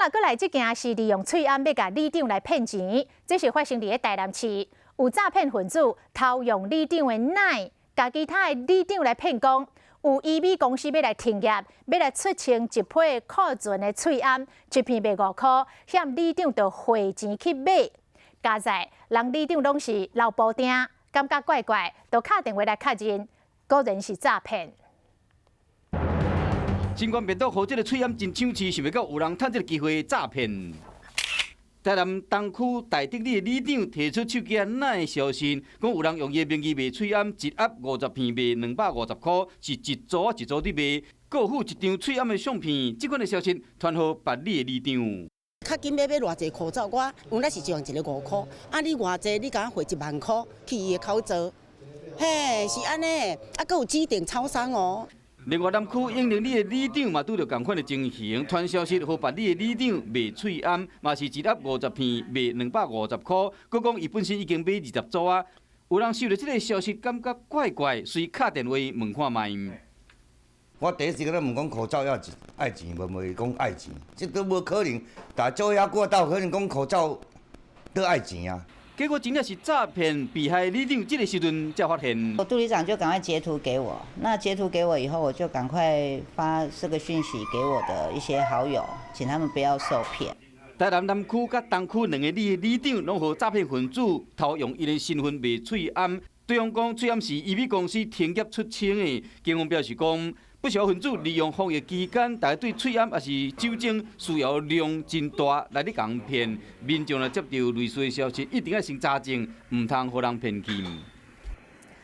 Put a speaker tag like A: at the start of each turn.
A: 啦，过来这件是利用翠暗要甲里长来骗钱，这是发生伫台南市，有诈骗分子偷用里长的奶，甲其他的里长来骗讲，有医美公司要来停业，要来出清一批库存的翠暗，一片卖5块，向里长就汇钱去买。加在人里长拢是老布丁，感觉怪怪，就打电话来确认，果然是诈骗。
B: 新冠病毒和这个翠暗真抢市，想袂到有人趁这个机会诈骗。台南东区大德里的里长提出手机奶的消息，讲有人用伊的名义卖翠暗一盒50片，卖250块，是一组一组伫卖，各附一张翠暗的相片。这款的消息传互别里的里长。
C: 较紧要偌济口罩，我原来是一人一个5块，啊你偌济，你甲我汇1万块去伊的口罩，嘿是安尼，啊佮有指定超商哦。
B: 另外，南区永宁里的里长嘛，拄着同款的情形，传消息，和别里的里长卖翠暗，嘛是一盒50片，卖250块。佮讲伊本身已经买20组啊。有人收到这个消息，感觉怪怪，随敲电话问看卖。
D: 我第一时间都问讲口罩要钱，爱钱无问讲爱钱，这都无可能。大做遐过到可能讲口罩都爱钱啊。
B: 结果真正是诈骗被害里长，这个时阵才发现。
E: 我杜里长就赶快截图给我，那截图给我以后，我就赶快发这个讯息给我的一些好友，请他们不要受骗。
B: 台南南区甲东区两个里的里长，拢和诈骗分子偷用伊的身份卖翠暗，对方讲翠暗是医美公司停业出清的。警方表示讲。 不少分子利用防疫期间，大家对翠暗也是酒精需要量真大，来咧共骗。民众若接到类似的消息，一定要先查证，唔通互人骗去。